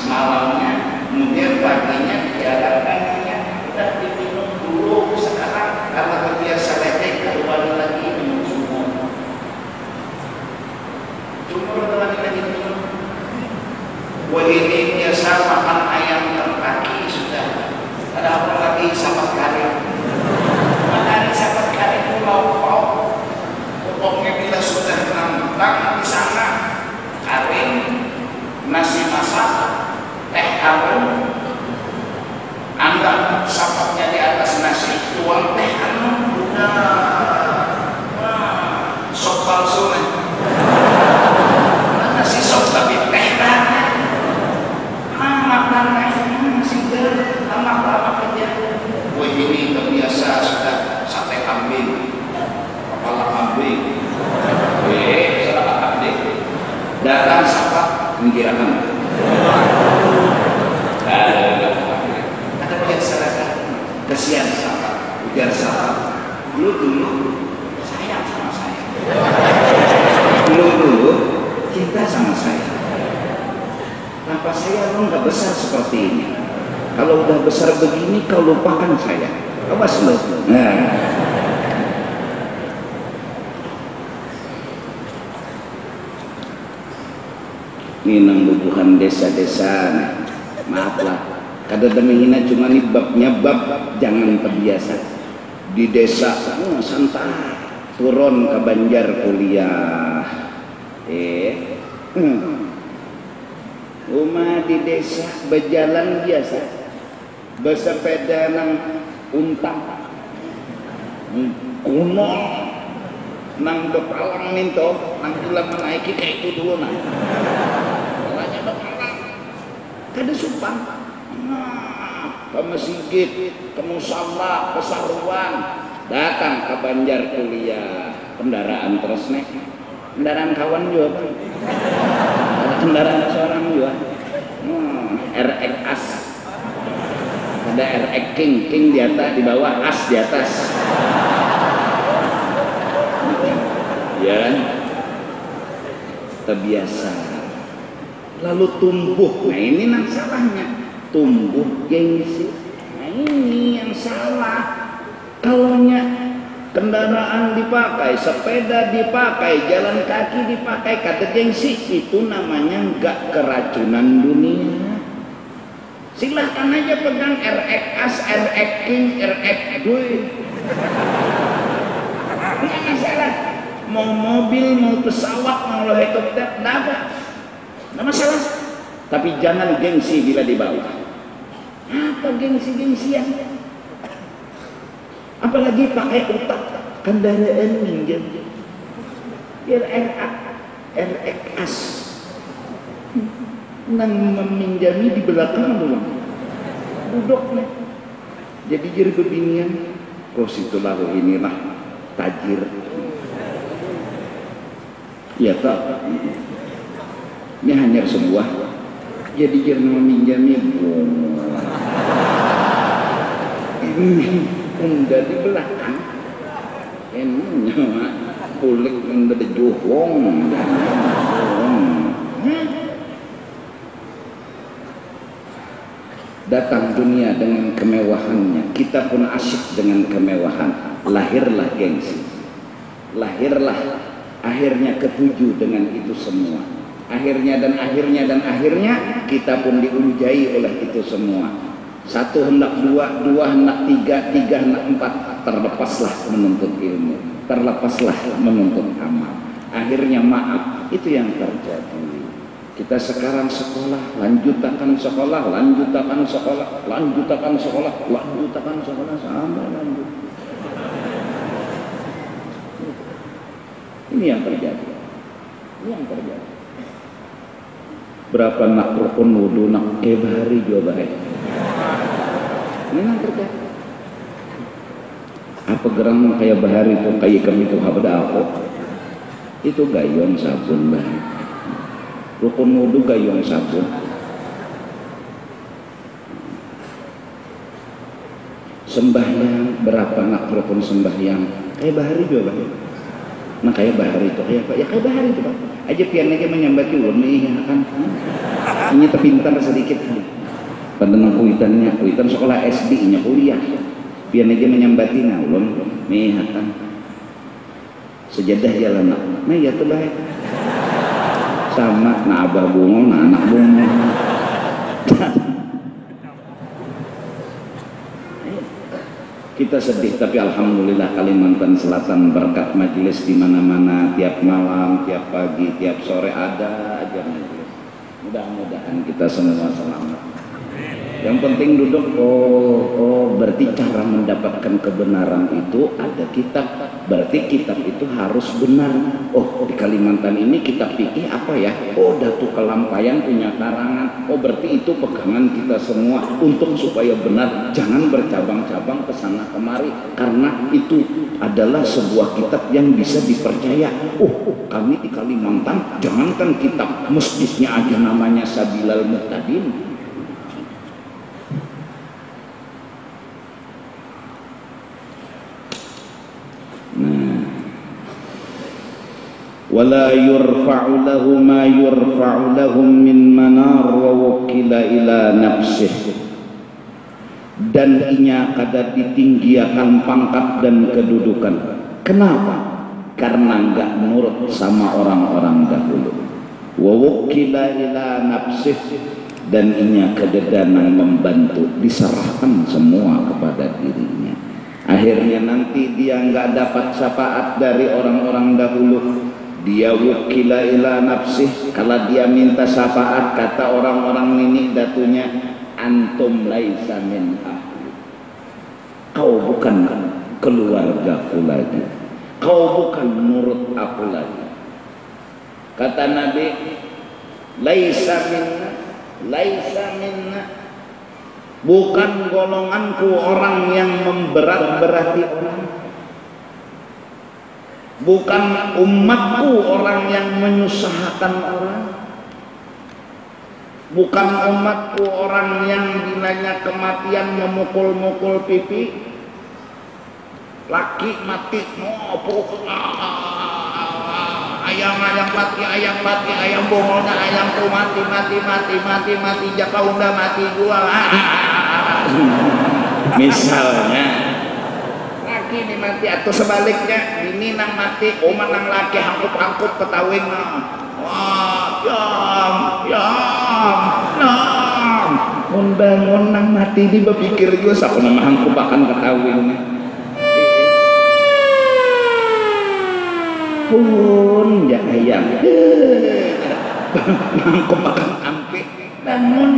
malamnya kemudian paginya diadakannya udah diminum dulu sekarang karena terbiasa ledek kembali lagi minum sumur lagi minum wah ini biasa makan ayam terkaki sudah ada apa lagi sapat karet matahari sapat karet itu lauk-lauk pokoknya bila sudah nantang di sana kering nasi masak teh abon anda sapatnya di atas nasi tuang teh udah sop palsu nasi sop tapi teh makan nasi lama-lama kerja wah ini terbiasa sudah sate kambing kepala kambing salah kambing datang sapat menggirakan ada biasa kasihan sahabat ujar sahabat dulu sayang sama saya dulu cinta sama saya tanpa saya lo nggak besar seperti ini kalau udah besar begini kau lupakan saya awas lo ini nang bubuhan desa-desa maaflah kada menghina cuma nih babnya bab jangan terbiasa di desa santai turun ke Banjar kuliah rumah di desa berjalan biasa bersepeda nang untang kuno nang bepalang minto nang gula menaiki kayak itu dulu nang kalanya bepalang kada sumpah ke masjid ke musala ke saruan datang ke Banjar kuliah kendaraan terus nek kendaraan kawan juga ada kendaraan seorang juga RX As ada RX King di atas di bawah As di atas ya kan terbiasa lalu tumbuh nah ini yang salahnya tumbuh gengsi nah ini yang salah kalaunya kendaraan dipakai sepeda dipakai jalan kaki dipakai kata gengsi itu namanya enggak keracunan dunia silahkan aja pegang RX As RX King RX Dui nggak masalah mau mobil, mau pesawat, mau helikopter, nggak masalah. Tapi jangan gengsi bila di bawah. Apa gengsi-gengsian? Apalagi pakai otak kendaraan minjam. Biar RX nang meminjami di belakang doang. Duduknya. Jadi jadi bebinian. Kok situlah inilah tajir. Ya tak. Ini hanya sebuah. Jadi jadi meminjami udah di belakang. Emangnya kulit udah dijuhong. Datang dunia dengan kemewahannya, kita pun asyik dengan kemewahan. Lahirlah gengsi, lahirlah akhirnya ketujuh dengan itu semua. Akhirnya kita pun diunjai oleh itu semua. Satu hendak dua, dua hendak tiga, tiga hendak empat. Terlepaslah menuntut ilmu, terlepaslah menuntut amal. Akhirnya maaf, itu yang terjadi. Kita sekarang sekolah, lanjutkan sekolah, lanjutkan sekolah, lanjutkan sekolah, lanjutkan sekolah sampai lanjut. Ini yang terjadi. Ini yang terjadi. Berapa nak rukun wudu nak kebari juga baik. Ini yang terjadi. Apa gerang kayak bahari itu kayak kami itu habda aku. Itu gayung sabun baik. Rukun wudu gayung sabun. Sembahyang berapa nak rukun sembahyang? Kayak bahari juga baik. Nah kayak bahari itu kayak apa? Ya kayak bahari itu Pak. Aja pian aja menyambat ulun nih kan. Ini terpintar sedikit. Pendenang kuitannya, kuitan sekolah SD nya kuliah. Pian aja menyambati nah ulun nih kan. Sejadah jalan nak. Nah ya tuh baik. Sama nah abah bungol, nah anak bungol. Kita sedih tapi alhamdulillah Kalimantan Selatan berkat majelis di mana-mana, tiap malam, tiap pagi, tiap sore ada aja majelis. Mudah-mudahan kita semua selamat. Yang penting duduk. Berarti cara mendapatkan kebenaran itu ada kitab. Berarti kitab itu harus benar. Di Kalimantan ini kitab fikih apa ya? Datu Kelampayan punya karangan. Berarti itu pegangan kita semua untuk supaya benar. Jangan bercabang-cabang ke sana kemari karena itu adalah sebuah kitab yang bisa dipercaya. Kami di Kalimantan jangankan kitab, masjidnya aja namanya Sabilal Muhtadin. Wala yurfa'u lahu ma yurfa'u lahum min manar wa wukila ila nafsih. Dan inya kada ditinggiakan pangkat dan kedudukan. Kenapa? Karena enggak nurut sama orang-orang dahulu. Wa wukila ila nafsih. Dan inya kededanang membantu, diserahkan semua kepada dirinya. Akhirnya nanti dia enggak dapat syafaat dari orang-orang dahulu. Dia wukila ila nafsih. Kalau dia minta syafaat, kata orang-orang ini datunya, antum laisa min ahli. Kau bukan keluargaku lagi, kau bukan nurut aku lagi. Kata Nabi, laisa minna, laisa minna, bukan golonganku orang yang memberat-berati orang. Bukan umatku orang yang menyusahkan orang. Bukan umatku orang yang bilanya kematian memukul-mukul pipi. Laki mati ayam mati, ayam bongolnya ayamku mati, jakaunda mati gua. Misalnya ini mati atau sebaliknya ini nang mati oma nang laki hangkup ketawin mun bangun nang mati di berpikir juga siapa nama hangkup akan ketawin pun ya ayam hangkup akan ampe bangun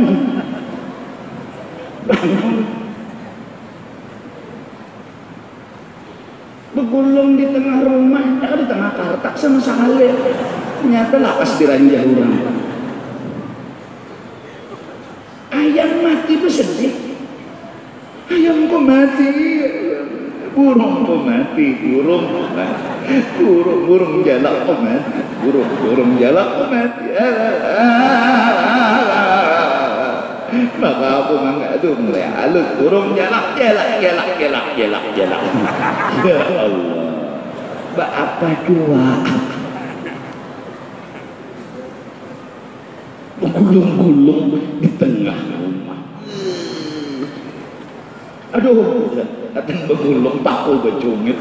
Begulung di tengah rumah, di tengah kartak sama sekali. Ternyata lakas diranjah orang. Ayam mati itu sedih. Ayam kok mati, burung kok mati, burung jalak kok mati, burung jalak kok mati. Maka aku mangga tuh mulai halus, burung jalak. Ya Allah, apa dua? Gulung-gulung di tengah rumah. Aduh, datang begulung takut becungit.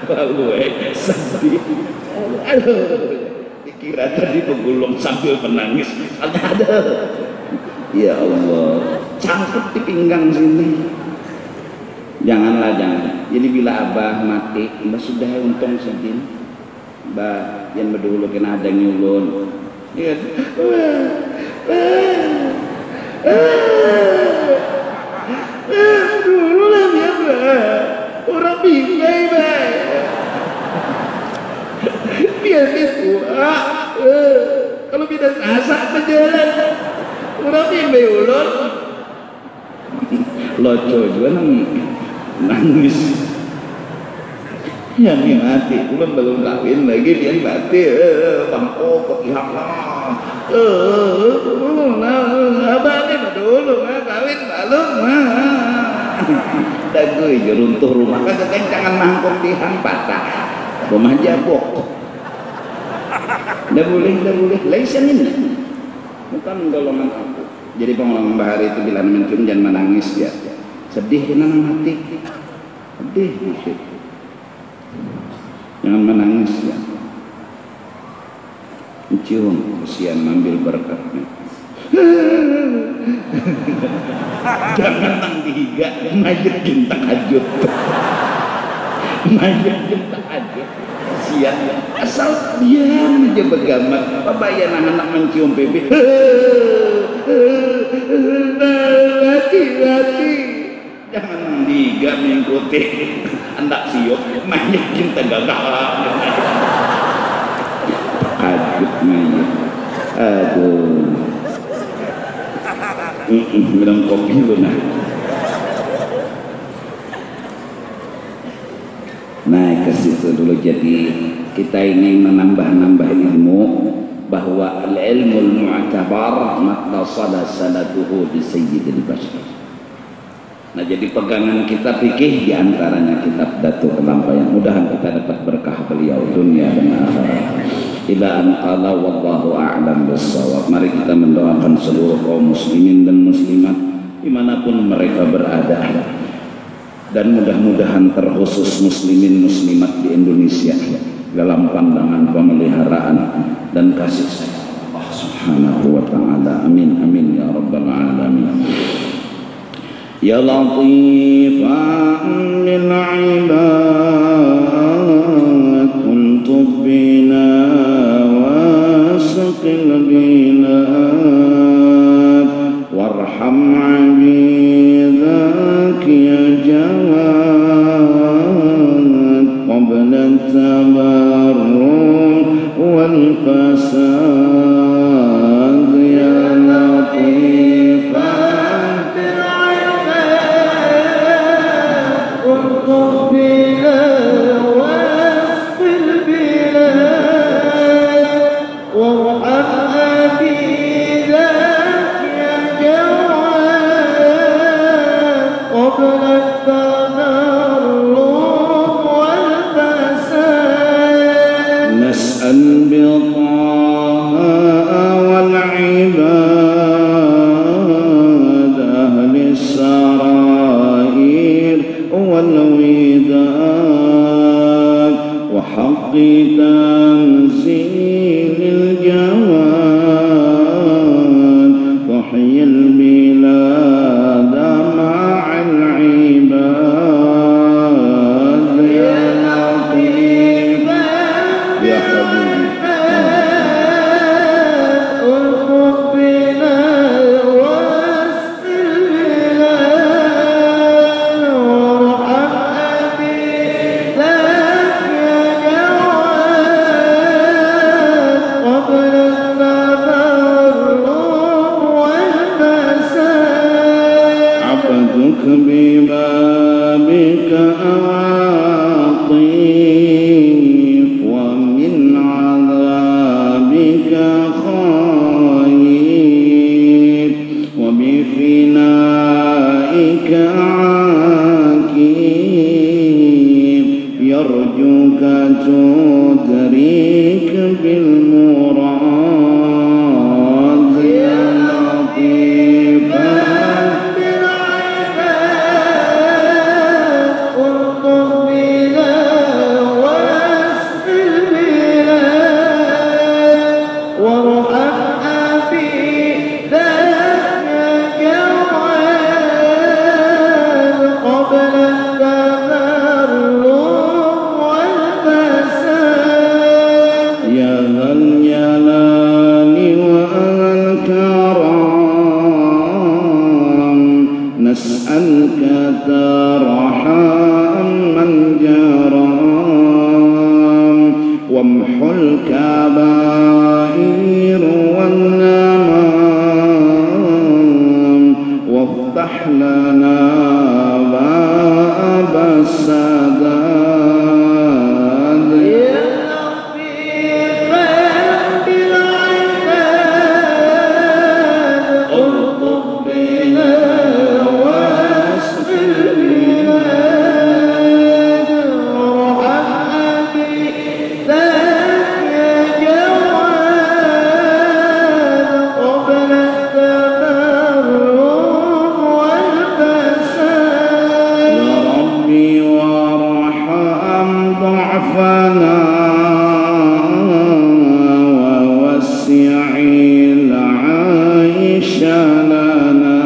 Lalu sedih. Aduh, dikira tadi begulung sambil menangis. Ada. Ya Allah, cangkep di pinggang sini. Janganlah, jangan. Jadi bila abah mati, mbah sudah untung sedih. Mbah yang berdulu kena ada nyulun. Ya. Dulu lah ya, orang bingung, biar itu. Kalau bidang asak berjalan, orang bingung ulun. Loco juga nangis. Yang ini mati, ulun belum kawin lagi, dia mati. Bangko kepihak lah. Abang ini dulu kawin belum. Dan gue runtuh rumah kan jangan mangkuk di hang patah. Rumah jabok. Dah boleh. Laisan ini. Bukan golongan aku. Jadi pengolahan bahari itu bila mencium jangan menangis ya. Sedih kena mati. Sedih. Jangan menangis ya. Mencium, kesian ambil berkatnya. Jangan nang dihiga, mayat cinta hajut. Mayat cinta hajut. Kesian ya. Asal diam aja bergambar. Pabayan anak mencium bebek. Hati-hati. Jangan dihiga mengikuti. Andak siok, mayat cinta gagah. Hajut mayat. Aduh. Minum kopi lu nah. Naik ke situ dulu. Jadi kita ingin menambah ilmu bahwa al-ilmu al-mu'tabar mattasala sanatuhu bi sayyidil bashar. Nah, jadi pegangan kita fikih diantaranya kitab Datuk Kelampaian. Mudahan kita dapat berkah beliau dunia dan akhirat. Ila an qala wallahu a'lam bissawab. Mari kita mendoakan seluruh kaum muslimin dan muslimat dimanapun mereka berada, dan mudah-mudahan terkhusus muslimin muslimat di Indonesia dalam pandangan pemeliharaan dan kasih sayang Allah Subhanahu wa taala. Amin amin ya rabbal alamin. Ya latifan lil ibad kuntub bina wasqil bilad warham abidak ya jawad qabla tabarrur wal fasad ya latifan أرجوك تدرك بالمراد يا لطيفا بالعباد ألطف بنا واسق البلاد وارحم أبيداك جواد قبل التمرد والفساد يا ذا الجلال والكرم نسألك ترحم من جرم وامحو الكبائر والنمام وافتح لنا باب السداد يا لطيفا بالعباد ألطف بنا واسق البلاد وارحم أبيداك جواد قبل التمرد والفساد يا ربي وارحم ضعفنا ووسع العيش لنا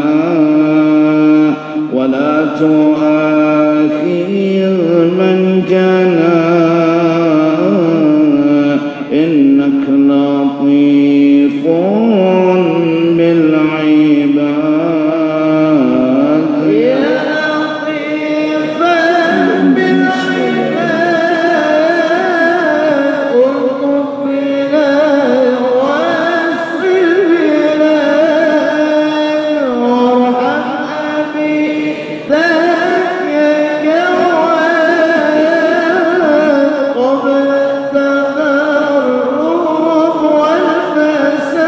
ولا تؤاخذ من جنى إنك لطيف بالعباد يا لطيفا بالعباد ألطف بنا واسق البلاد وارحم أبيداك جواد قبل التفرق والفساد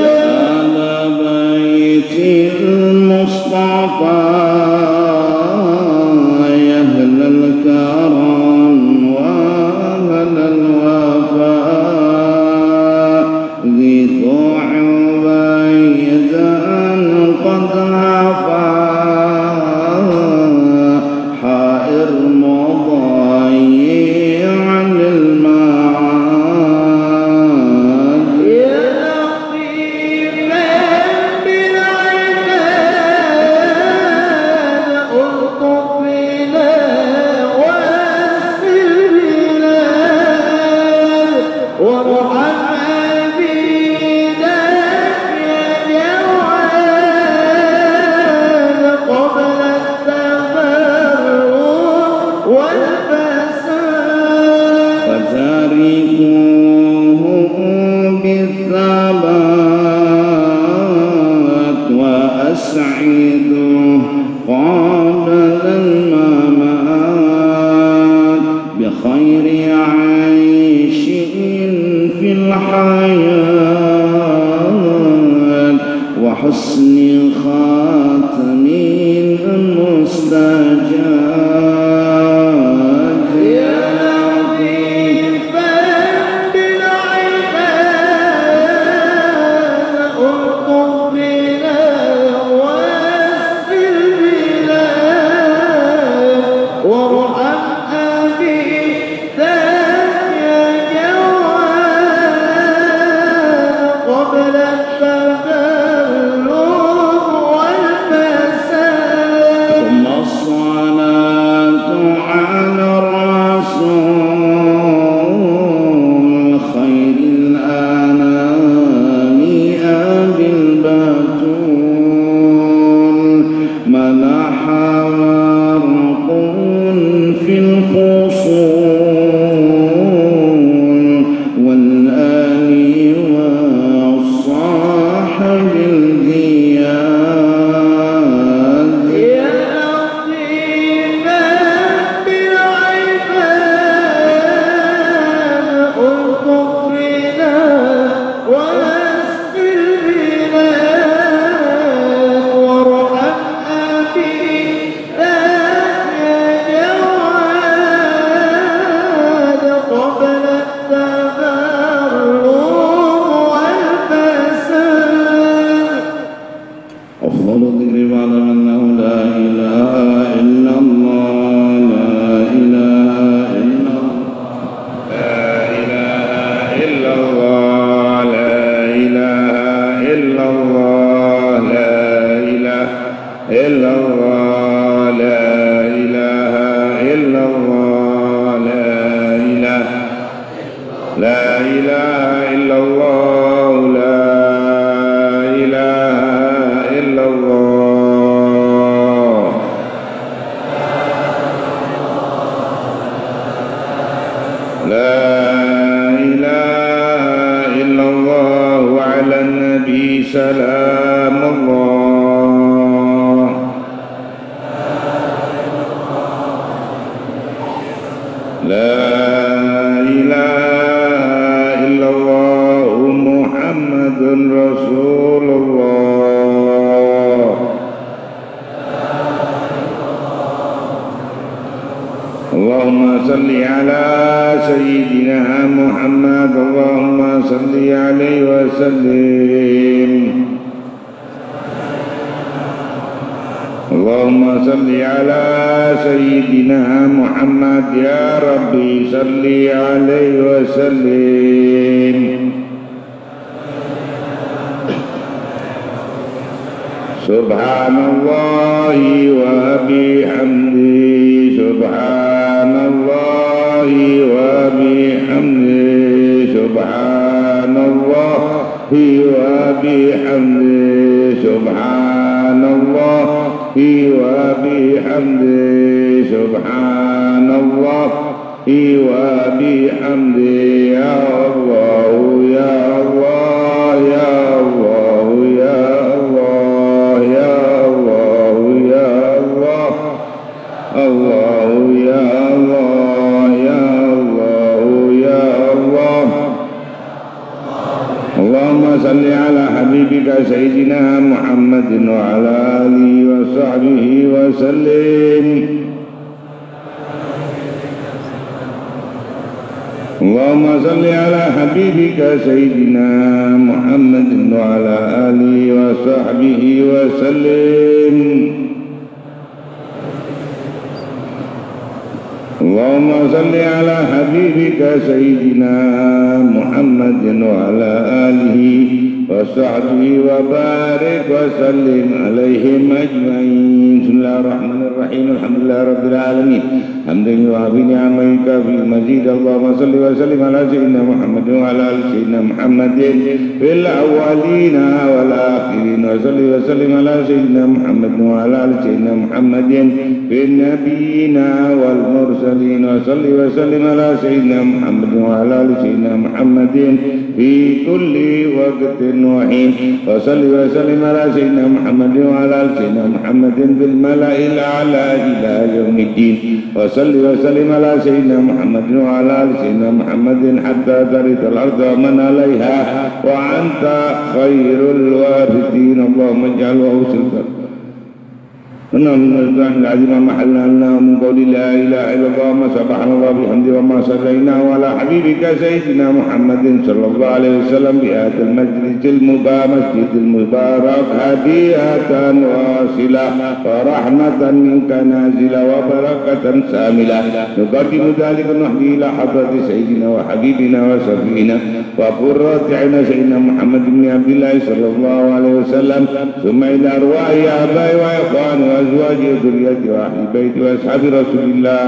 يا أهل بيت المصطفى يا أهل الكرم وأهل الوفاء غيثوا عبيدا قد عفا حائر مضيع للمعاد يا لطيفا بالعباد ألطف بنا واسق البلاد وارحم أبيداك جواد قبل التفرق والفساد فتاركوه بالثبات وأسعده قبل الممات بخير عيش في الحياة وحسن خاتم مستجاب يا لطيفا بالعباد ألطف بنا واسق البلاد وارحم أبيداك جواد قبل التفرق والفساد ثم الصلاة على الرسول خير الأنام أبي البتول ملح برق في الفصول والآل والصحب الغياد يا لطيفا بالعباد ألطف بنا واسق البلاد وارحم أبيداك جواد لا إله إلا الله لا إله إلا الله لا إله إلا الله وعلى النبي سلام الله لا رسول الله اللهم صل على سيدنا محمد اللهم صل عليه وسلم اللهم صل على سيدنا محمد يا ربي صل عليه وسلم سبحان الله وبحمده سبحان الله وبحمده سبحان الله وبحمده سبحان الله وبحمده سبحان الله وبحمده يا الله يا الله يا الله يا الله يا الله يا الله يا الله اللهم صل على حبيبك سيدنا محمد وعلى آله وصحبه وسلم اللهم صل على حبيبك سيدنا محمد وعلى آله وصحبه وسلم اللهم صل على حبيبك سيدنا محمد وعلى آله وصحبه وبارك وسلم عليهم أجمعين بسم الله الرحمن الرحيم الحمد لله رب العالمين حمدا يوافي نعمك في المزيد اللهم صل وسلم على سيدنا محمد وعلى آل سيدنا محمد في الأولين والآخرين وصل وسلم على سيدنا محمد وعلى آل سيدنا محمد في النبيين والمرسلين وصل وسلم على سيدنا محمد وعلى آل سيدنا محمد في كل وقت وحين وصل وسلم على سيدنا محمد وعلى آل سيدنا محمد في الملأ الأعلى إلى يوم الدين وصل وسلم على سيدنا محمد وعلى آل سيدنا محمد حتى ترث الأرض ومن عليها وأنت خير الوارثين اللهم اجعله سلطا من العظيم محلنا لنا من قول لا إله إلا الله ما سبحان الله بحمده وما صلينا على حبيبك سيدنا محمد صلى الله عليه وسلم بهذا المسجد المبارك هدية واصلة ورحمة منك نازلة وبركة شاملة نقدم ذلك نحن إلى حضرة سيدنا وحبيبنا وشفيعنا وقرة عين سيدنا محمد بن عبد الله صلى الله عليه وسلم ثم إلى أرواح آبائي وإخواني وأزواج وذريته وأهل بيت وأصحاب رسول الله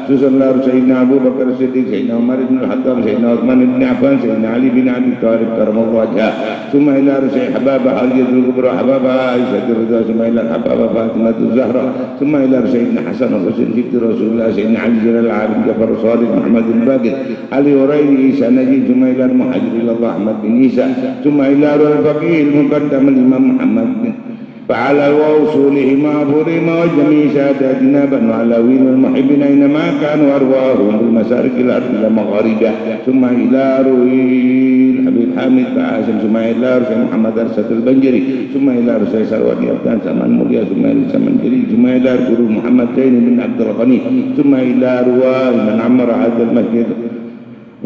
سيدنا سيدنا أبو بكر الصديق سيدنا عمر بن الخطاب سيدنا عثمان بن عفان سيدنا علي بن أبي طالب كرم الله وجهه ثم إلى رسول حباب خديجة الكبرى حباب عائشة الرضا ثم إلى حباب فاطمة الزهراء ثم إلى سيدنا حسن وحسين جد رسول الله سيدنا علي جل العالم جعفر الصادق محمد الباقر علي هريرة عيسى نجيب ثم إلى المهاجر إلى الله أحمد بن عيسى ثم إلى الفقيه المقدم الإمام محمد بن فعلى وصولهم أبورهم وجميع ساداتنا بنو علوين والمحبين أينما كانوا أرواحهم بالمسارك الأرض المغاربة ثم إلى روي الحبيب حامد فعاشم ثم إلى رسول محمد أرسد البنجري ثم إلى رسول سرواني أبدان سمان موليا ثم إلى سمان جري ثم إلى رسول محمد تين بن عبد الغني ثم إلى رواه من عمر هذا المسجد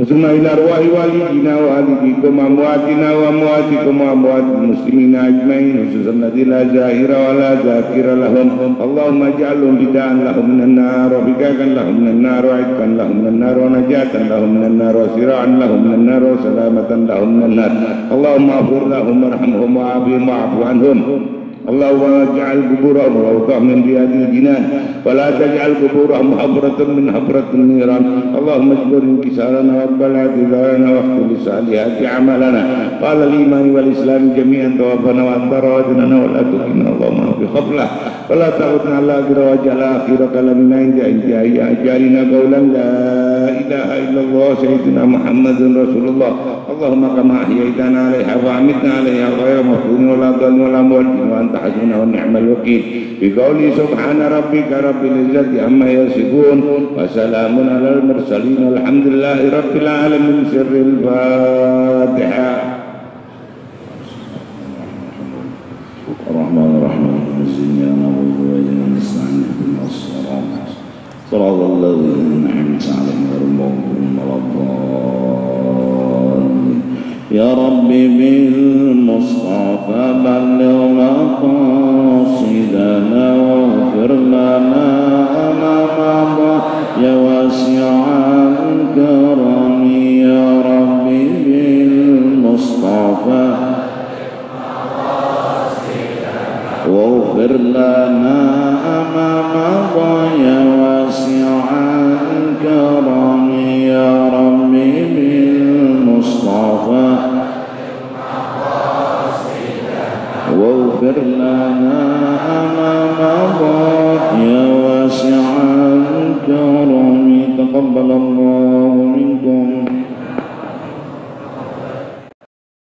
ثم إلى أرواح والدينا ووالديكم وأمواتنا وأمواتكم وأموات المسلمين أجمعين خصوصا الذين لا زاهر ولا ذاكر لهم اللهم اجعلهم فداء لهم من النار وفكاكا لهم من النار وعتقا لهم من النار ونجاة لهم من النار وسراعا لهم من النار وسلامة لهم من النار اللهم اغفر لهم وارحمهم وعافهم واعف عنهم Allahumma ja'al kuburahum rawdah min riyadil jinan wa la taj'al kuburahum habratan min habratil niran. Allahumma ijbir inkisarana wa balati dharana wa akhtul salihati amalana qala al-iman wal islam jami'an tawaffana wa antarawajana wa la tuqina Allahumma fi khaflah wa la ta'udna ala akhira wa ja'ala akhira kalamina inda ya ajalina qawlan la ilaha illallah sayyidina Muhammadun Rasulullah. Allahumma kama ahyaitana alaiha wa amitna alaiha ghayra maftun wa la dhalin wa la mu'adin wa anta hasbuna wa ni'mal wakil. Bi qawli subhana rabbika rabbil izzati amma yasifun wa salamun alal mursalin walhamdulillahi rabbil alamin. Sirril Fatiha. Ar-Rahman ar-Rahim ya nabiyyu wa ya nasta'in ihdinas siratal ladzina an'amta 'alaihim ghairil maghdubi 'alaihim. Ya Rabbi bil Mustafa balligh maqasidana waghfir lana ma madha ya wasi'al karami. Ya Rabbi bil Mustafa waghfir lana